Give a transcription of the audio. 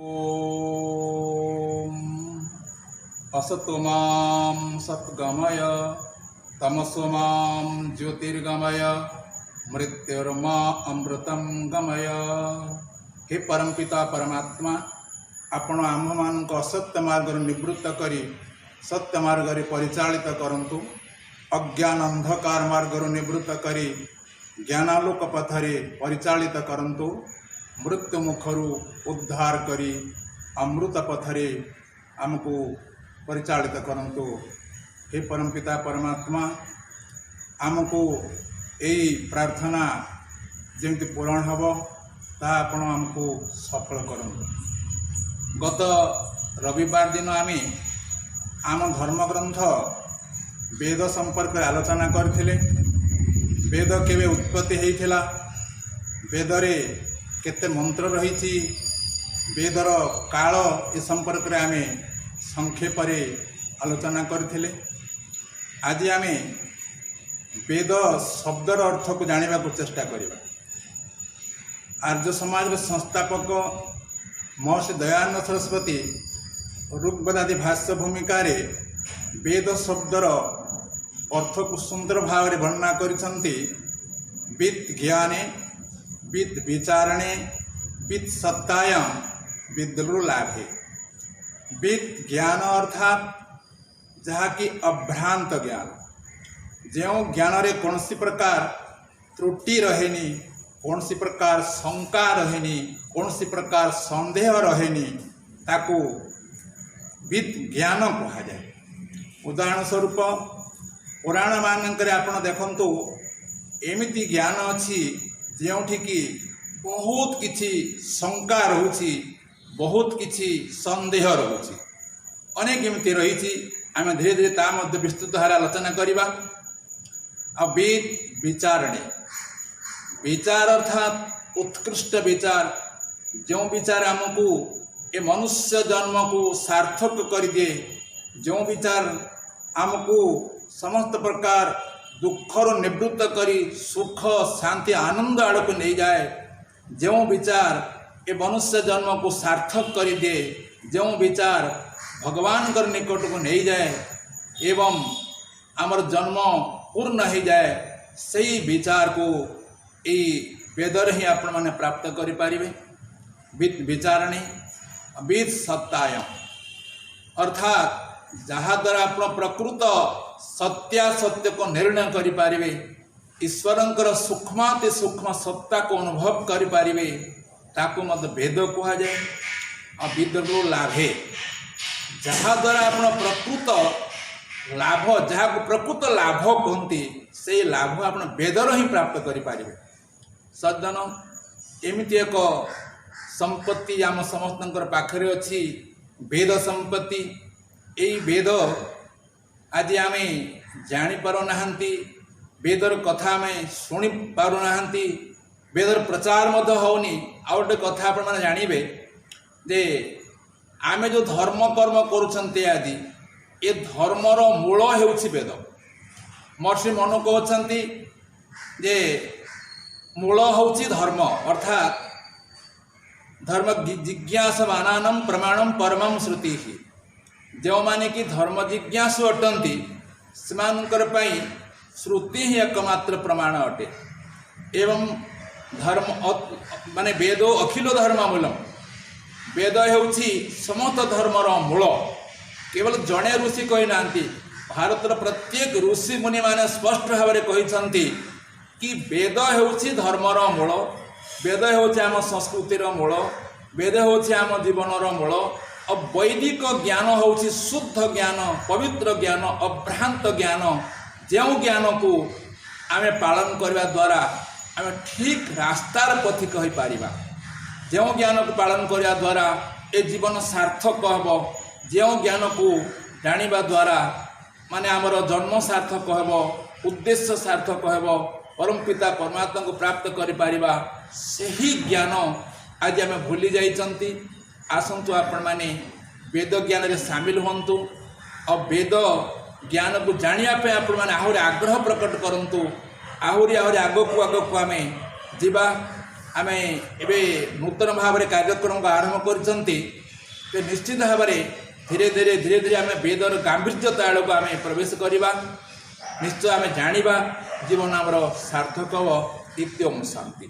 ओम असतो मां सत्गमय तमसो मां ज्योतिर्गमय मृत्युर्मा अमृतं गमय। हे परमपिता परमात्मा, आपण आम्भमानक असत्य मार्ग निवृत्त करी सत्य मार्ग परिचालित करंतु। अज्ञान अंधकार मार्ग निवृत्त करी ज्ञानालोक पथरे परिचालित करंतु। मृत्यु मुखरु उद्धार करी अमृत पथरे आमको परिचालित करंतु। हे परमपिता परमात्मा, आमको यही प्रार्थना जमी पूरण हम ता आपण आमको सफल करंतु। गत रविवार दिन आमे आम धर्मग्रंथ वेद संपर्क आलोचना करथिले। वेद केवे उत्पत्ति होइथिला, वेदरे केते मंत्र रही, वेदर काल ए संपर्क रे आमे संक्षेप आलोचना करथिले। आज आमे वेद शब्दर अर्थ को जानिबा को चेष्टा करिबा। आर्य समाज संस्थापक महर्षि दयानंद सरस्वती ऋग्वेदादि भाष्य भूमिका रे वेद शब्दर अर्थ को सुंदर भाव में वर्णना करिसंती। विद ज्ञाने विद विचारणे विद सत्तायां विद्रुलाभे। विद ज्ञान अर्थात जहाँ की अभ्रांत ज्ञान, जो ज्ञान रे कौन सी प्रकार त्रुटि रहेनी, कौन सी प्रकार शंका रहेनी, कौन सी प्रकार संदेह रहेनी, ताकू विद ज्ञान कहा जाए। उदाहरण स्वरूप पुराण मानक आपण देखंतु एमिति ज्ञान अच्छी जोठी कि बहुत किछि शंका रोची, बहुत किछि संदेह रोची, अनेक एमती रही। आम धीरे धीरे ता मध्य विस्तृत भाव आलोचना करवा। आ वेद विचारणे, विचार अर्थात उत्कृष्ट विचार, जो विचार आमको ए मनुष्य जन्म को सार्थक कर दिए, जो विचार आमको समस्त प्रकार दुखर निवृत्त करी सुख शांति आनंद आड़ को नहीं जाए, जो विचार ए मनुष्य जन्म को सार्थक कर दे, जो विचार भगवान कर निकट को नहीं जाए एवं आमर जन्म पूर्ण हो जाए, सही विचार को यही वेदर ही आपण मैंने प्राप्त करें। विचारणी विद सत्तायम अर्थात जहाँ द्वारा आप प्रकृत सत्यासत्य को निर्णय करें, ईश्वरंकर सूक्ष्माति सूक्ष्म सत्ता को अनुभव करें, ताकू मत वेद कह जाए। और विद्रो लाभे, जहाँ द्वारा आप प्रकृत लाभ, जहाँ को प्रकृत लाभ कहते, से लाभ आप वेदर ही प्राप्त करें। सज्जन, एमती एक संपत्ति आम समस्त पाखरे अच्छी, वेद संपत्ति। यही वेद आज आम जापारना, वेदर कथा आम शुणी पारना, वेदर प्रचार होनी। आ गोटे कथा आप जानवे जे आम जो धर्म कर्म करुँच आदि, ये धर्मर मूल होउछि वेद। महर्षि मनु कहते जे मूल होउछि धर्म, अर्थात धर्म जिज्ञासमानानं प्रमाणम परमं श्रुति। जो माने कि धर्म जिज्ञासु अटंती, सेमानकर पई श्रुति ही एकमात्र प्रमाण अटे। एवं धर्म माने वेदो अखिलो धर्म मूलम, वेद हेउछि समस्त धर्मर मूल। केवल जड़े ऋषि कही ना, भारतर प्रत्येक ऋषि मुनि माने स्पष्ट भाव में कही कि वेद हेउछि धर्मर मूल, वेद हेउछि आम संस्कृतिर मूल, वेद हेउछि आम जीवनर मूल। और वैदिक ज्ञान होउछि शुद्ध ज्ञान, पवित्र ज्ञान, अभ्रांत ज्ञान, जो ज्ञान को आम पालन करने द्वारा आम ठीक रास्तार पथिक हो पारिबा। जो ज्ञान को पालन करने द्वारा ए जीवन सार्थक हम, जो ज्ञान को जानिबा द्वारा माने आमर जन्म सार्थक हम, उद्देश्य सार्थक हम, परम पिता परमात्मा को प्राप्त करि पारिबा, सही ज्ञान आज आम भूली जाइछंती। आसंतु आपण माने वेद ज्ञान रे शामिल होंतु और वेद ज्ञान को जानिया पे आपण माने आहरी आग्रह प्रकट करंतु। आहरी आहरी आगो को आम जीवा। आम ए नूतन भाव में कार्यक्रम को आरंभ करते निश्चित भाव में धीरे धीरे धीरे धीरे आम वेदर गांभीर्यता आड़ को आम प्रवेश करवा निश्चय आम जाना जीवन आमर सार्थक हो। इत्यम शांति।